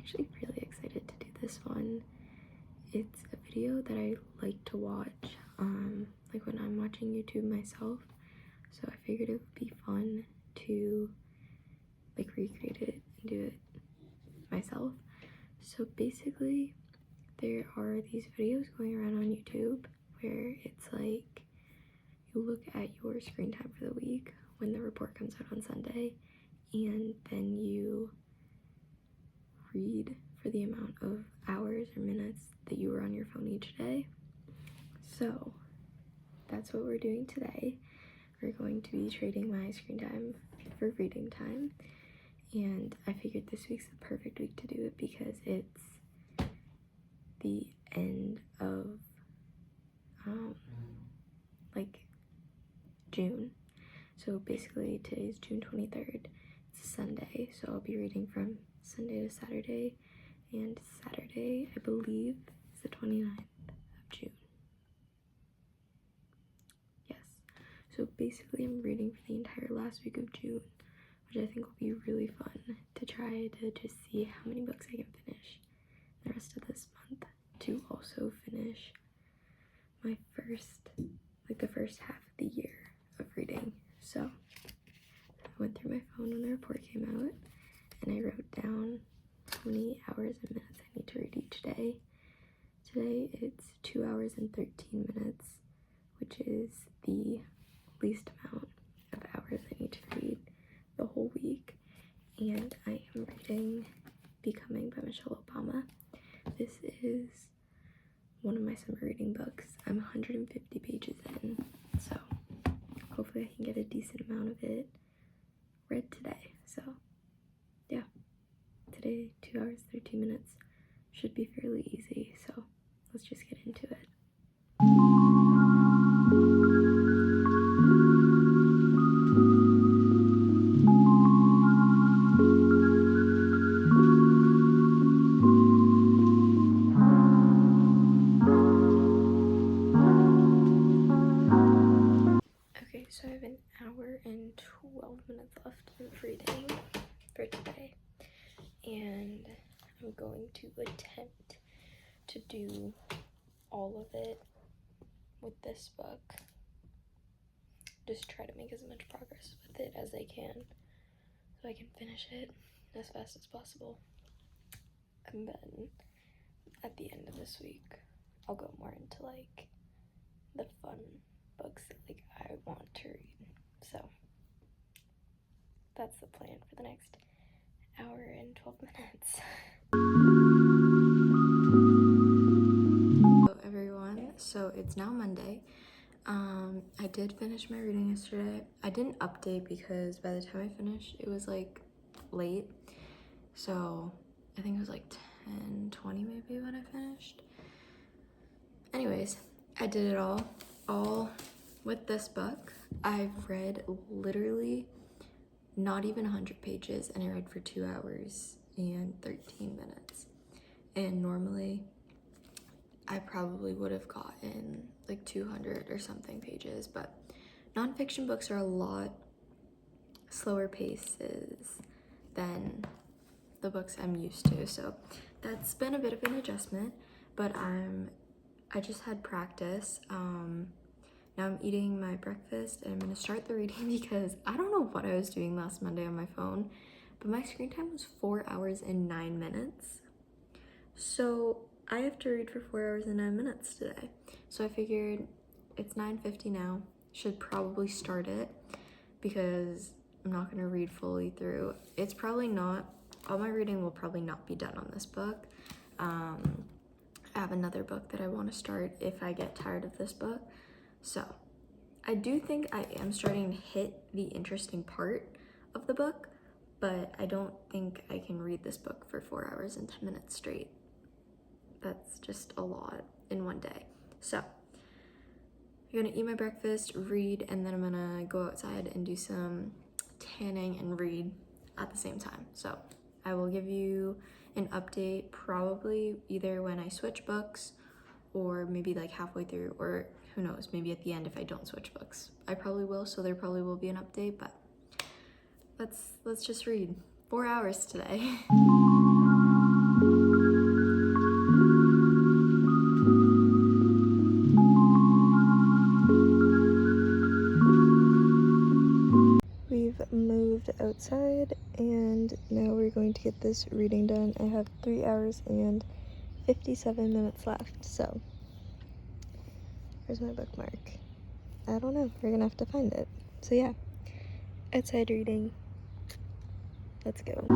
actually really excited to do this one. It's a video that I like to watch, like when I'm watching YouTube myself. So I figured it would be fun to like recreate it and do it myself. So basically, there are these videos going around on YouTube where it's like you look at your screen time for the week when the report comes out on Sunday, and then you read for the amount of hours or minutes that you were on your phone each day. So that's what we're doing today. We're going to be trading my screen time for reading time, and I figured this week's the perfect week to do it because it's the end of like June. So basically today's June 23rd. It's a Sunday, so I'll be reading from Sunday to Saturday, and Saturday, I believe, is the 29th of June. Yes. So basically I'm reading for the entire last week of June, which I think will be really fun to try to just see how many books I can finish the rest of this month, to also finish my the first half of the year of reading. So I went through my phone when the report came out, and I wrote down how many hours and minutes I need to read each day. Today it's 2 hours and 13 minutes, which is the least amount of hours I need to read the whole week. And I am reading Becoming by Michelle Obama. This is one of my summer reading books. I'm 150 pages in, so hopefully I can get a decent amount of it read today. So yeah, today 2 hours 13 minutes should be fairly easy, so let's just get into it. Okay, so I have an hour and 12 minutes left of reading for today, and I'm going to attempt to do all of it with this book. Just try to make as much progress with it as I can so I can finish it as fast as possible. And then at the end of this week, I'll go more into like the fun books that like I want to read. So that's the plan for the next hour and 12 minutes. Hello everyone, so it's now Monday. I did finish my reading yesterday. I didn't update because by the time I finished, it was like late. So I think it was like 10:20 maybe when I finished. Anyways, I did it all with this book. I've read literally not even 100 pages, and I read for 2 hours and 13 minutes. And normally I probably would have gotten like 200 or something pages, but nonfiction books are a lot slower paces than the books I'm used to, so that's been a bit of an adjustment, but I just had practice. Now I'm eating my breakfast and I'm gonna start the reading because I don't know what I was doing last Monday on my phone, but my screen time was 4 hours and 9 minutes. So I have to read for 4 hours and 9 minutes today. So I figured it's 9:50 now, should probably start it because I'm not gonna read fully through. It's probably not, all my reading will probably not be done on this book. I have another book that I want to start if I get tired of this book. So I do think I am starting to hit the interesting part of the book, but I don't think I can read this book for 4 hours and 10 minutes straight. That's just a lot in one day. So I'm gonna eat my breakfast, read, and then I'm gonna go outside and do some tanning and read at the same time. So I will give you an update probably either when I switch books or maybe like halfway through, or who knows, maybe at the end if I don't switch books. I probably will, so there probably will be an update, but let's just read. 4 hours today. trying to get this reading done. I have 3 hours and 57 minutes left, so where's my bookmark? I don't know. We're gonna have to find it. So yeah, outside reading. Let's go.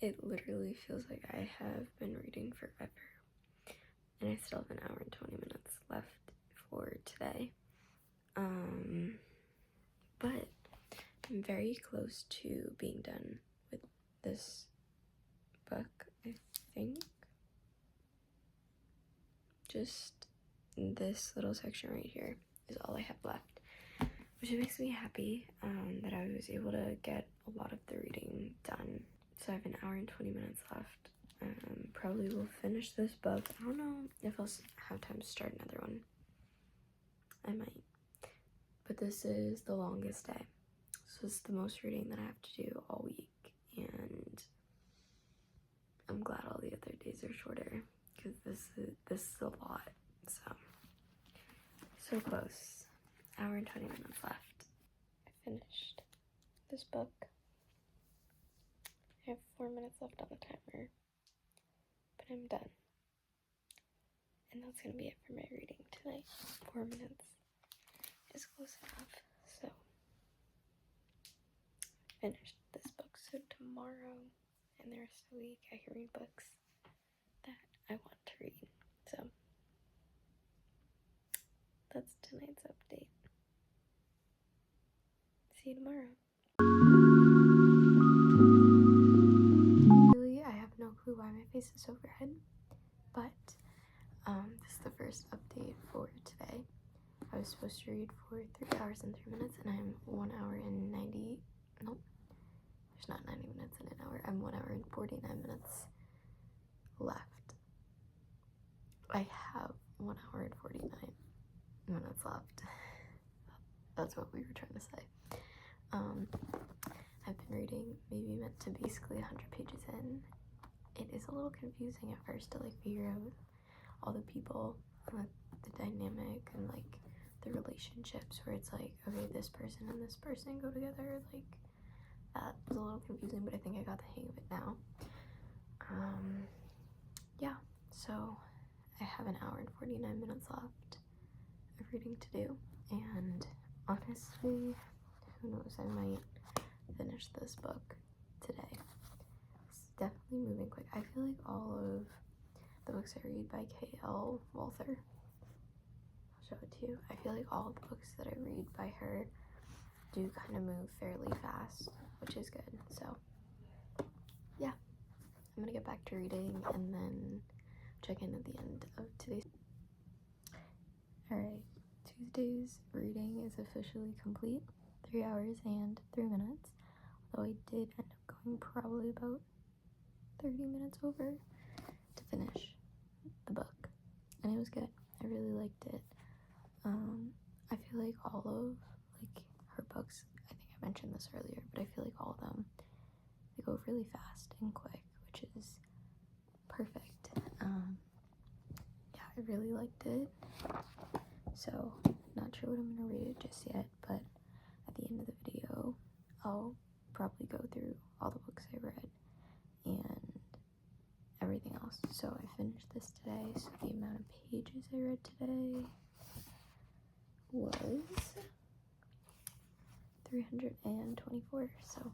It literally feels like I have been reading forever, and I still have an hour and 20 minutes left for today. But I'm very close to being done with this book, I think. Just this little section right here is all I have left, which makes me happy that I was able to get a lot of the reading done. So I have an hour and 20 minutes left. Probably will finish this book. I don't know if I'll have time to start another one. I might. But this is the longest day. So it's the most reading that I have to do all week. And I'm glad all the other days are shorter, because this is a lot. So close. Hour and 20 minutes left. I finished this book. I have 4 minutes left on the timer, but I'm done. And that's gonna be it for my reading tonight. 4 minutes is close enough. So finished this book. So tomorrow and the rest of the week I can read books that I want to read. So that's tonight's update. See you tomorrow. Really, I have no clue why my face is so red, but this is the first update for today. I was supposed to read for 3 hours and 3 minutes, and I'm 1 hour and 90. Nope, there's not 90 minutes in an hour. I'm 1 hour and 49 minutes left. I have 1 hour and 49 minutes left. That's what we were trying to say. I've been reading, maybe meant to basically 100 pages in. It is a little confusing at first to like figure out all the people, the dynamic, and like the relationships, where it's like, okay, this person and this person go together. Like, that was a little confusing, but I think I got the hang of it now. Yeah, so I have an hour and 49 minutes left of reading to do, and honestly, who knows, I might finish this book today. It's definitely moving quick. I feel like all of the books I read by elle, Walther, I'll show it to you. I feel like all of the books that I read by her do kind of move fairly fast, which is good. So yeah, I'm gonna get back to reading and then check in at the end of today's. Alright, Tuesday's reading is officially complete. 3 hours and 3 minutes, although I did end up going probably about 30 minutes over to finish the book, and it was good. I really liked it. I feel like all of like her books, I think I mentioned this earlier, but I feel like all of them, they go really fast and quick, which is perfect. Yeah, I really liked it. So not sure what I'm gonna rate it just yet, but at the end of the video I'll probably go through all the books I read and everything else. So I finished this today, so the amount of pages I read today was 324. So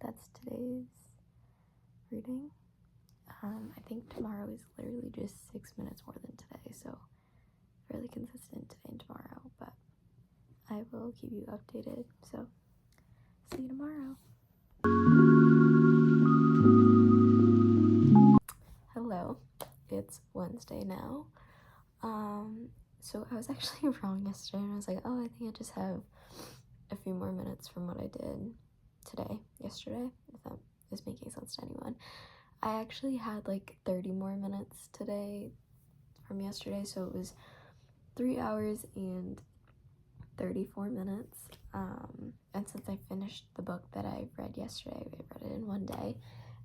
that's today's reading. I think tomorrow is literally just 6 minutes more than today, so fairly consistent today and tomorrow, but I will keep you updated. So see you tomorrow. Hello, it's Wednesday now. So I was actually wrong yesterday, and I was like, oh, I think I just have a few more minutes from what I did yesterday, if that is making sense to anyone. I actually had like 30 more minutes today from yesterday, so it was 3 hours and 34 minutes. And since I finished the book that I read yesterday, I read it in one day,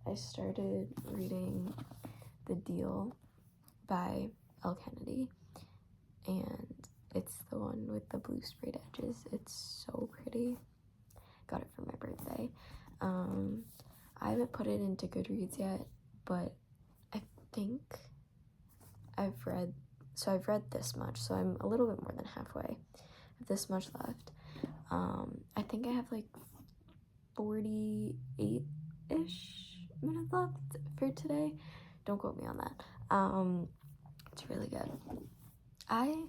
I started reading The Deal by Elle, and it's the one with the blue sprayed edges. It's so pretty. Got it for my birthday. I haven't put it into Goodreads yet, but I think I've read this much, so I'm a little bit more than halfway. I have this much left. I think I have like 48-ish minutes left for today. Don't quote me on that. It's really good. I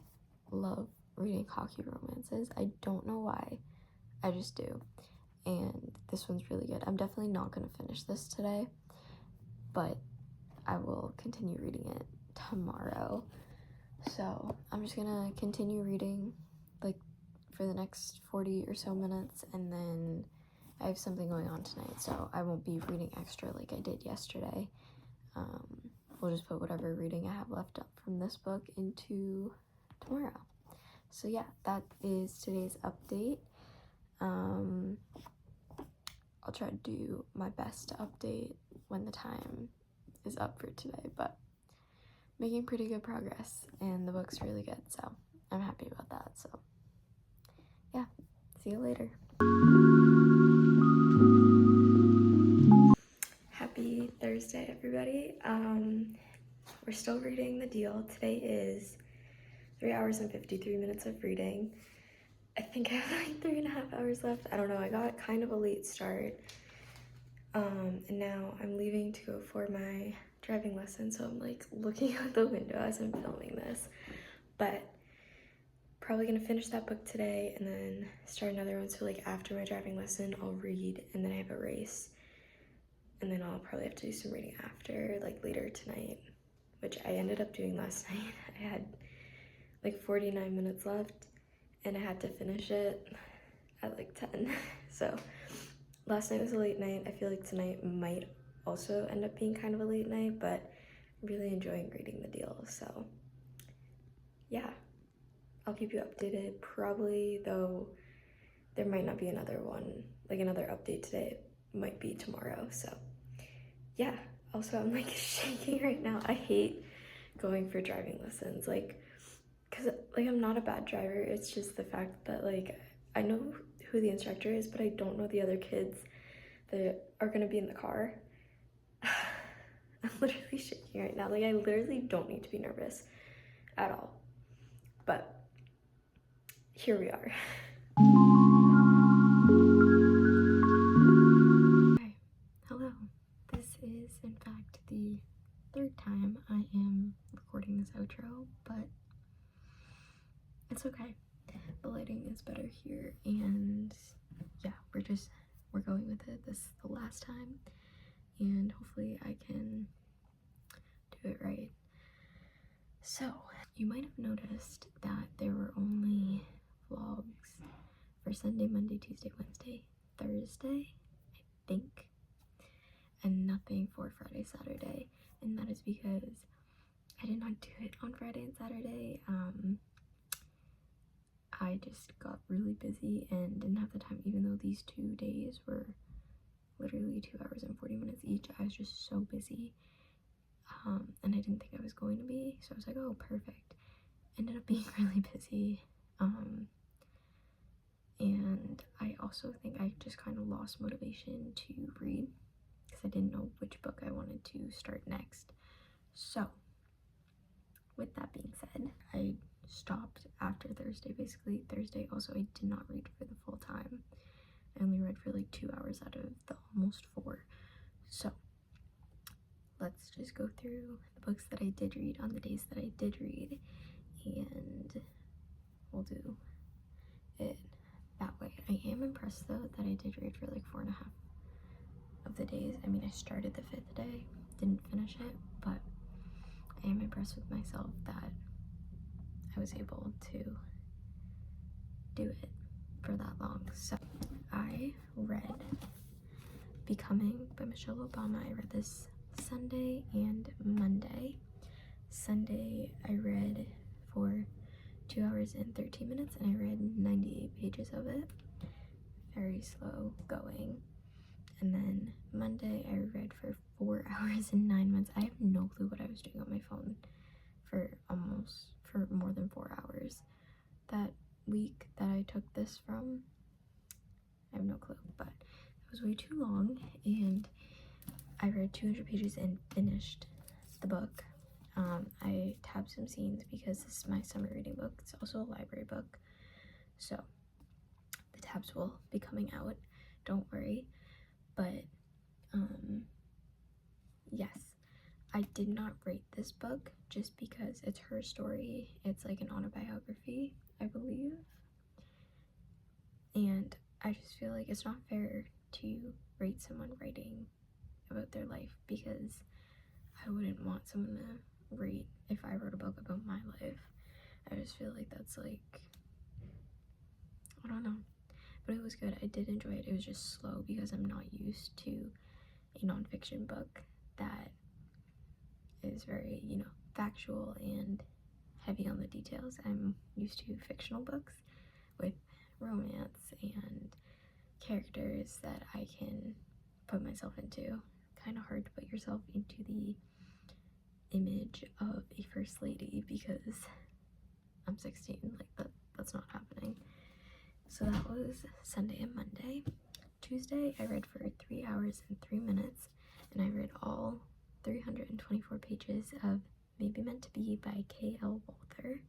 love reading hockey romances. I don't know why. I just do. And this one's really good. I'm definitely not going to finish this today, but I will continue reading it tomorrow. So I'm just going to continue reading like for the next 40 or so minutes, and then I have something going on tonight, so I won't be reading extra like I did yesterday. We'll just put whatever reading I have left up from this book into tomorrow. So yeah, that is today's update. I'll try to do my best to update when the time is up for today, but making pretty good progress, and the book's really good, so I'm happy about that. So yeah, see you later. Happy Thursday, everybody. We're still reading The Deal. Today is 3 hours and 53 minutes of reading. I think I have like 3.5 hours left. I don't know, I got kind of a late start. And now I'm leaving to go for my driving lesson, so I'm like looking out the window as I'm filming this. But probably gonna finish that book today and then start another one, so like after my driving lesson I'll read, and then I have a race. And then I'll probably have to do some reading after, like later tonight, which I ended up doing last night. I had like 49 minutes left, and I had to finish it at like 10. So last night was a late night. I feel like tonight might also end up being kind of a late night, but I'm really enjoying reading The Deal. So yeah, I'll keep you updated. Probably, though, there might not be another one, like another update today. It might be tomorrow. So yeah, also I'm like shaking right now. I hate going for driving lessons, like, because like I'm not a bad driver. It's just the fact that like I know who the instructor is, but I don't know the other kids that are gonna be in the car. I'm literally shaking right now. Like I literally don't need to be nervous at all, but here we are. Hi, hello. This is in fact the third time I am recording this outro, but it's okay. The lighting is better here, and yeah, we're going with it. This is the last time, and hopefully I can do it right. So you might have noticed that there were only vlogs for Sunday, Monday, Tuesday, Wednesday, Thursday, I think, and nothing for Friday, Saturday. And that is because I did not do it on Friday and Saturday. I just got really busy and didn't have the time, even though these 2 days were literally 2 hours and 40 minutes each. I was just so busy, and I didn't think I was going to be, so I was like, oh, perfect. Ended up being really busy, and I also think I just kind of lost motivation to read because I didn't know which book I wanted to start next. So with that being said, I stopped after Thursday. Basically Thursday also I did not read for the full time. I only read for like 2 hours out of the almost 4. So let's just go through the books that I did read on the days that I did read, and we'll do it that way. I am impressed though that I did read for like 4.5 of the days. I mean, I started the 5th day, didn't finish it, but I am impressed with myself that I was able to do it for that long. So I read Becoming by Michelle Obama. I read this Sunday and Monday. Sunday I read for 2 hours and 13 minutes and I read 98 pages of it. Very slow going. And then Monday I read for 4 hours and 9 minutes. I have no clue what I was doing on my phone for more than 4 hours. That week that I took this from, I have no clue, but it was way too long, and I read 200 pages and finished the book. I tabbed some scenes because this is my summer reading book. It's also a library book, so the tabs will be coming out, don't worry. But yes, I did not rate this book just because it's her story. It's like an autobiography, I believe, and I just feel like it's not fair to rate someone writing about their life, because I wouldn't want someone to rate if I wrote a book about my life. I just feel like that's like, I don't know, but it was good. I did enjoy it. It was just slow because I'm not used to a nonfiction book that is very, you know, factual and heavy on the details. I'm used to fictional books with romance and characters that I can put myself into. Kind of hard to put yourself into the image of a first lady because I'm 16. Like that's not happening. So that was Sunday and Monday. Tuesday I read for 3 hours and 3 minutes, and I read all 324 pages of Maybe Meant to Be by elle Walther.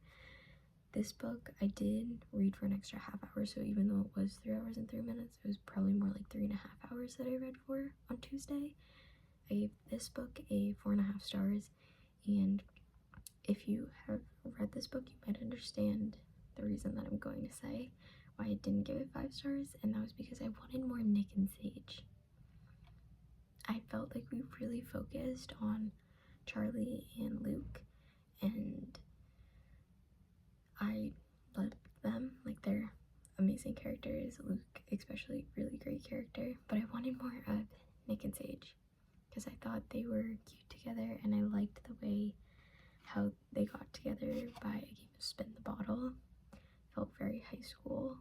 This book I did read for an extra half hour, so even though it was 3 hours and 3 minutes, it was probably more like 3.5 hours that I read for on Tuesday. I gave this book a 4.5 stars, and if you have read this book, you might understand the reason that I'm going to say why I didn't give it 5 stars, and that was because I wanted more Nick and Sage. I felt like we really focused on Charlie and Luke, and I loved them. Like, they're amazing characters. Luke especially, really great character, but I wanted more of Nick and Sage because I thought they were cute together, and I liked the way how they got together by a game of Spin the Bottle. Felt very high school.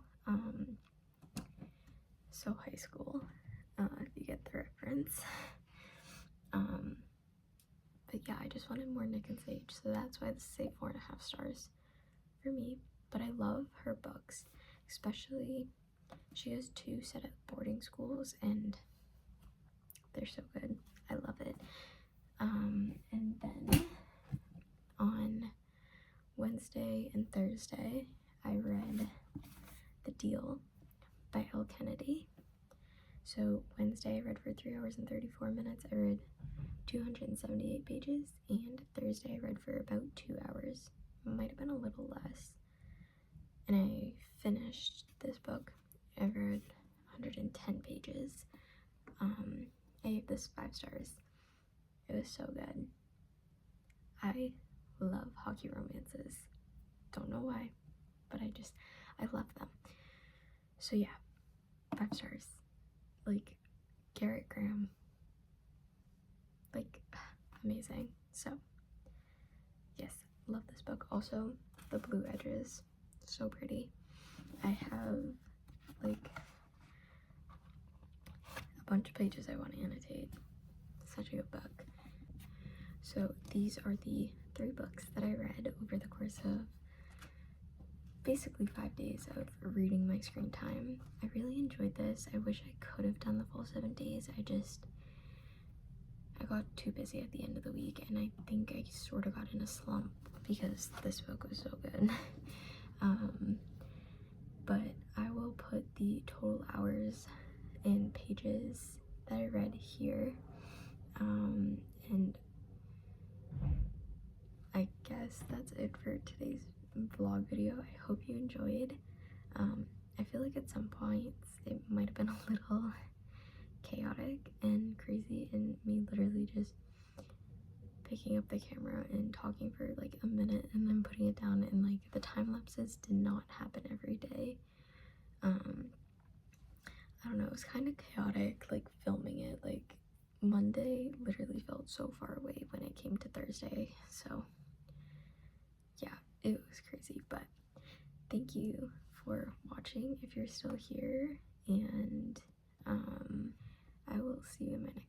So high school, if you get the reference. But yeah, I just wanted more Nick and Sage, so that's why this is a 4.5 stars for me. But I love her books, especially she has 2 set at boarding schools, and they're so good. I love it. And then on Wednesday and Thursday, I read The Deal by Elle Kennedy. So Wednesday I read for 3 hours and 34 minutes. I read 278 pages, and Thursday I read for about 2 hours. Might have been a little less. And I finished this book. I read 110 pages. I gave this 5 stars. It was so good. I love hockey romances. Don't know why, but I love them. So yeah, 5 stars. Like, Garrett Graham, like, amazing. So yes, love this book. Also, the blue edges, so pretty. I have like a bunch of pages I want to annotate. Such a good book. So these are the 3 books that I read over the course of basically 5 days of reading my screen time. I really enjoyed this. I wish I could have done the full 7 days. I got too busy at the end of the week, and I think I sort of got in a slump because this book was so good. But I will put the total hours and pages that I read here. And I guess that's it for today's vlog video. I hope you enjoyed. I feel like at some points it might have been a little chaotic and crazy, and me literally just picking up the camera and talking for like a minute and then putting it down, and like the time lapses did not happen every day. I don't know, it was kind of chaotic, like filming it. Like Monday literally felt so far away when it came to Thursday, so yeah, it was crazy. But thank you for watching if you're still here, and I will see you in my next